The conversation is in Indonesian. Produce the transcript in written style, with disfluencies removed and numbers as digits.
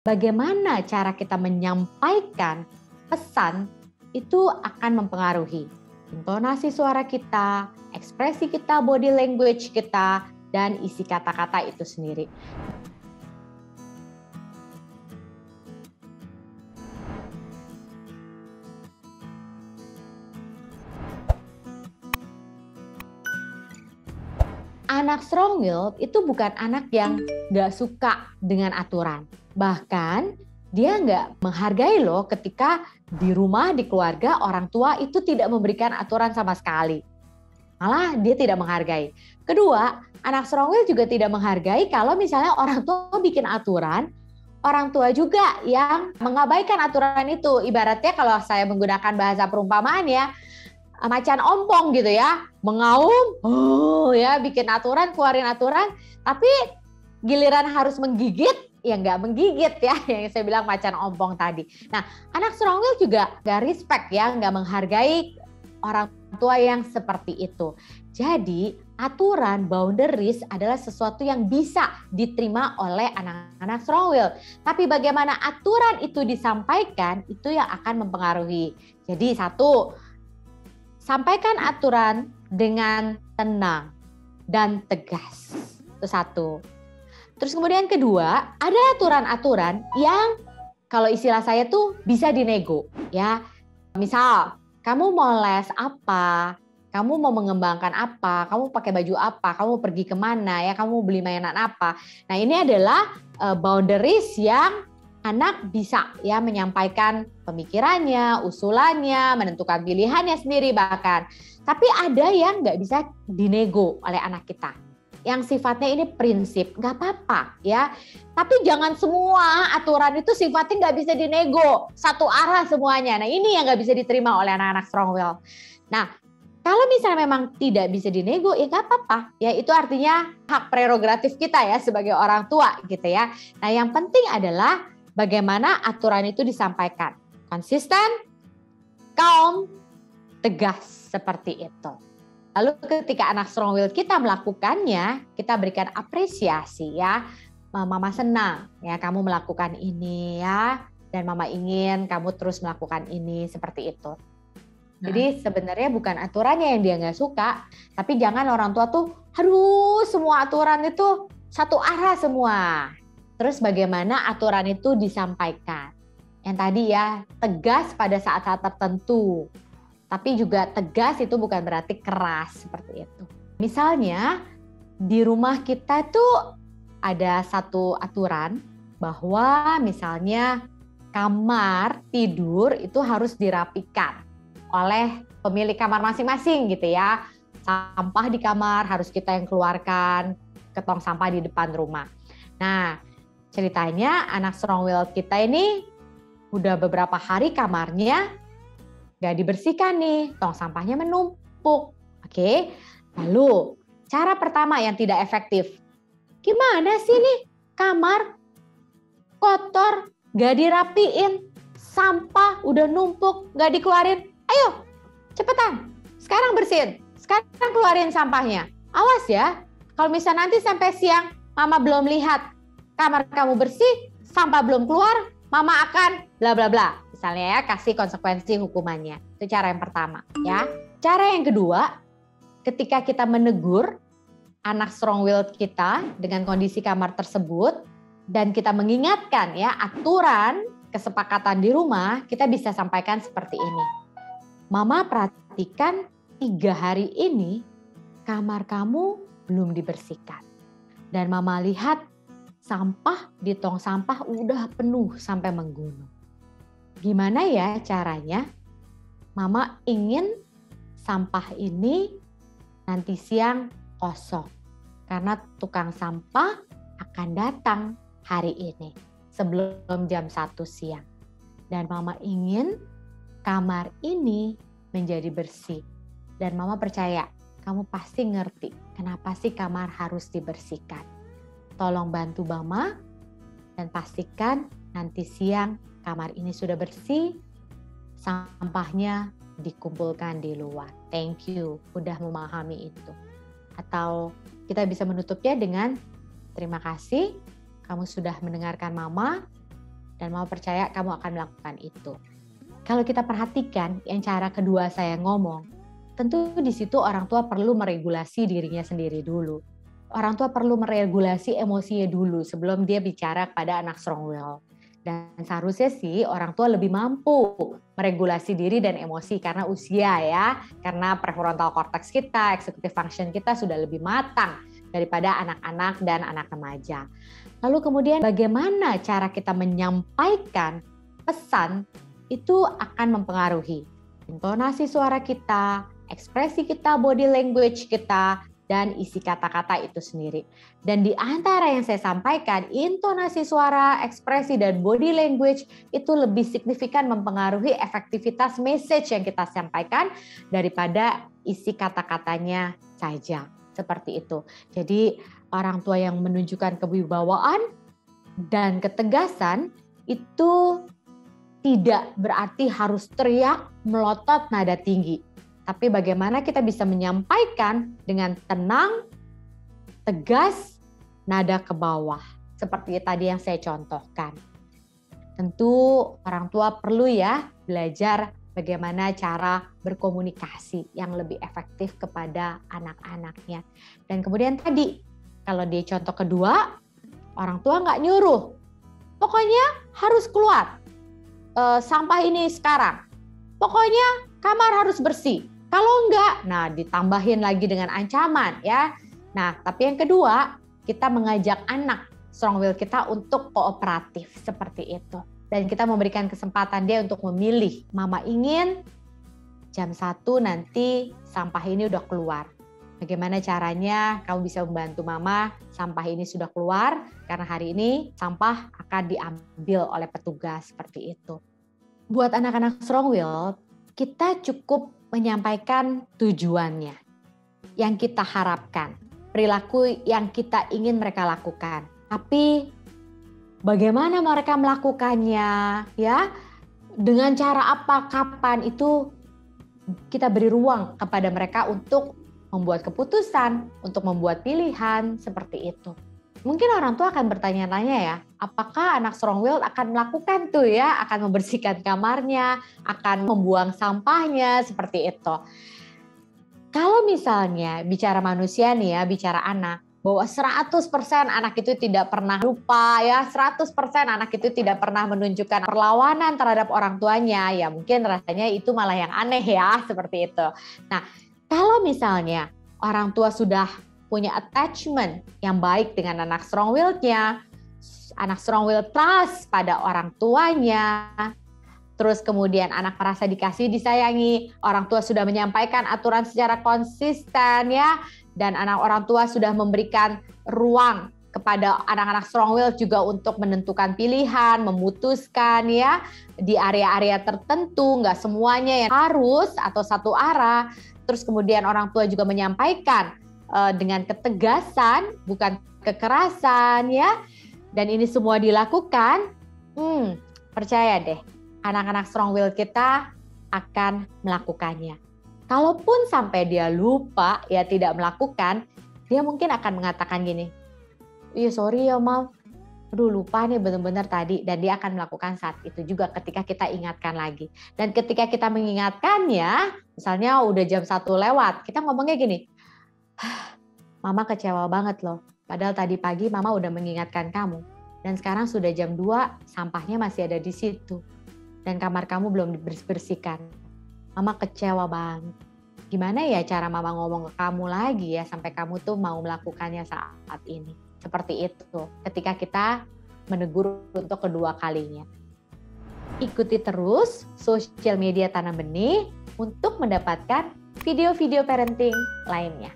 Bagaimana cara kita menyampaikan pesan itu akan mempengaruhi intonasi suara kita, ekspresi kita, body language kita, dan isi kata-kata itu sendiri. Anak strong-willed itu bukan anak yang gak suka dengan aturan. Bahkan dia nggak menghargai loh ketika di rumah, di keluarga, orang tua itu tidak memberikan aturan sama sekali. Malah dia tidak menghargai. Kedua, anak strong-willed juga tidak menghargai kalau misalnya orang tua bikin aturan, orang tua juga yang mengabaikan aturan itu. Ibaratnya kalau saya menggunakan bahasa perumpamaan ya, macan ompong gitu ya, mengaum, ya bikin aturan, keluarin aturan, tapi giliran harus menggigit, ya nggak menggigit ya, yang saya bilang macan ompong tadi. Nah, anak strong-willed juga nggak respect ya, nggak menghargai orang tua yang seperti itu. Jadi, aturan, boundaries adalah sesuatu yang bisa diterima oleh anak-anak strong-willed. Tapi bagaimana aturan itu disampaikan, itu yang akan mempengaruhi. Jadi satu, sampaikan aturan dengan tenang dan tegas. Itu satu. Terus kemudian kedua, ada aturan-aturan yang kalau istilah saya tuh bisa dinego ya. Misal, kamu mau les apa? Kamu mau mengembangkan apa? Kamu pakai baju apa? Kamu pergi kemana ya? Kamu beli mainan apa? Nah, ini adalah boundaries yang anak bisa ya menyampaikan pemikirannya, usulannya, menentukan pilihannya sendiri bahkan. Tapi ada yang nggak bisa dinego oleh anak kita. Yang sifatnya ini prinsip, nggak apa-apa ya. Tapi jangan semua aturan itu sifatnya nggak bisa dinego, satu arah semuanya. Nah, ini yang nggak bisa diterima oleh anak-anak strong-willed. Nah, kalau misalnya memang tidak bisa dinego, ya nggak apa-apa. Ya itu artinya hak prerogatif kita ya sebagai orang tua gitu ya. Nah, yang penting adalah bagaimana aturan itu disampaikan. Konsisten, calm, tegas seperti itu. Lalu ketika anak strong-willed kita melakukannya, kita berikan apresiasi ya. Mama senang ya kamu melakukan ini ya. Dan mama ingin kamu terus melakukan ini seperti itu. Jadi sebenarnya bukan aturannya yang dia nggak suka, tapi jangan orang tua tuh, aduh semua aturan itu satu arah semua. Terus bagaimana aturan itu disampaikan. Yang tadi ya, tegas pada saat-saat tertentu. Tapi juga tegas itu bukan berarti keras seperti itu. Misalnya di rumah kita tuh ada satu aturan bahwa misalnya kamar tidur itu harus dirapikan oleh pemilik kamar masing-masing gitu ya. Sampah di kamar harus kita yang keluarkan ke tong sampah di depan rumah. Nah, ceritanya anak strong-willed kita ini udah beberapa hari kamarnya gak dibersihkan nih, tong sampahnya menumpuk. Oke, lalu cara pertama yang tidak efektif. Gimana sih nih kamar kotor, gak dirapiin, sampah udah numpuk, gak dikeluarin. Ayo, cepetan, sekarang bersihin, sekarang keluarin sampahnya. Awas ya, kalau misalnya nanti sampai siang, mama belum lihat kamar kamu bersih, sampah belum keluar, mama akan bla bla bla. Misalnya ya, kasih konsekuensi hukumannya. Itu cara yang pertama ya. Cara yang kedua, ketika kita menegur anak strong-willed kita dengan kondisi kamar tersebut dan kita mengingatkan ya aturan kesepakatan di rumah, kita bisa sampaikan seperti ini. Mama perhatikan 3 hari ini kamar kamu belum dibersihkan. Dan mama lihat sampah di tong sampah udah penuh sampai menggunung. Gimana ya caranya? Mama ingin sampah ini nanti siang kosong. Karena tukang sampah akan datang hari ini sebelum jam 1 siang. Dan mama ingin kamar ini menjadi bersih. Dan mama percaya kamu pasti ngerti kenapa sih kamar harus dibersihkan. Tolong bantu mama dan pastikan nanti siang kamar ini sudah bersih, sampahnya dikumpulkan di luar. Thank you, udah memahami itu. Atau kita bisa menutupnya dengan terima kasih, kamu sudah mendengarkan mama, Dan Mama percaya kamu akan melakukan itu. Kalau kita perhatikan yang cara kedua saya ngomong, tentu di situ orang tua perlu meregulasi dirinya sendiri dulu. Orang tua perlu meregulasi emosinya dulu sebelum dia bicara kepada anak strong will. Dan seharusnya sih orang tua lebih mampu meregulasi diri dan emosi karena usia ya. Karena prefrontal cortex kita, executive function kita sudah lebih matang daripada anak-anak dan anak remaja. Lalu kemudian bagaimana cara kita menyampaikan pesan itu akan mempengaruhi intonasi suara kita, ekspresi kita, body language kita, dan isi kata-kata itu sendiri. Dan di antara yang saya sampaikan, intonasi suara, ekspresi, dan body language itu lebih signifikan mempengaruhi efektivitas message yang kita sampaikan daripada isi kata-katanya saja. Seperti itu. Jadi orang tua yang menunjukkan kewibawaan dan ketegasan itu tidak berarti harus teriak, melotot, nada tinggi. Tapi bagaimana kita bisa menyampaikan dengan tenang, tegas, nada ke bawah. Seperti tadi yang saya contohkan. Tentu orang tua perlu ya belajar bagaimana cara berkomunikasi yang lebih efektif kepada anak-anaknya. Dan kemudian tadi, kalau di contoh kedua, orang tua nggak nyuruh. Pokoknya harus keluar sampah ini sekarang. Pokoknya kamar harus bersih. Kalau enggak, nah ditambahin lagi dengan ancaman ya. Nah, tapi yang kedua, kita mengajak anak strong will kita untuk kooperatif seperti itu. Dan kita memberikan kesempatan dia untuk memilih. Mama ingin jam 1 nanti sampah ini udah keluar. Bagaimana caranya kamu bisa membantu mama sampah ini sudah keluar karena hari ini sampah akan diambil oleh petugas seperti itu. Buat anak-anak strong will, kita cukup menyampaikan tujuannya, yang kita harapkan, perilaku yang kita ingin mereka lakukan. Tapi bagaimana mereka melakukannya, ya? Dengan cara apa, kapan itu kita beri ruang kepada mereka untuk membuat keputusan, untuk membuat pilihan seperti itu. Mungkin orang tua akan bertanya-tanya ya, apakah anak strong will akan melakukan tuh ya, akan membersihkan kamarnya, akan membuang sampahnya, seperti itu. Kalau misalnya bicara manusia nih ya, bicara anak, bahwa 100% anak itu tidak pernah lupa ya, 100% anak itu tidak pernah menunjukkan perlawanan terhadap orang tuanya, ya mungkin rasanya itu malah yang aneh ya, seperti itu. Nah, kalau misalnya orang tua sudah punya attachment yang baik dengan anak strong will-nya, anak strong will trust pada orang tuanya, terus kemudian anak merasa dikasih, disayangi, orang tua sudah menyampaikan aturan secara konsisten ya, dan orang tua sudah memberikan ruang kepada anak-anak strong will juga untuk menentukan pilihan, memutuskan ya di area-area tertentu, nggak semuanya yang harus atau satu arah. Terus kemudian orang tua juga menyampaikan dengan ketegasan, bukan kekerasan ya. Dan ini semua dilakukan, percaya deh, anak-anak strong will kita akan melakukannya. Kalaupun sampai dia lupa, ya tidak melakukan, dia mungkin akan mengatakan gini, iya sorry ya Mam, aduh lupa nih benar-benar tadi. Dan dia akan melakukan saat itu juga ketika kita ingatkan lagi. Dan ketika kita mengingatkannya, misalnya udah jam 1 lewat, kita ngomongnya gini, Mama kecewa banget loh, padahal tadi pagi Mama udah mengingatkan kamu. Dan sekarang sudah jam 2, sampahnya masih ada di situ. Dan kamar kamu belum dibersihkan. Mama kecewa banget. Gimana ya cara Mama ngomong ke kamu lagi ya sampai kamu tuh mau melakukannya saat ini. Seperti itu ketika kita menegur untuk kedua kalinya. Ikuti terus sosial media Tanam Benih untuk mendapatkan video-video parenting lainnya.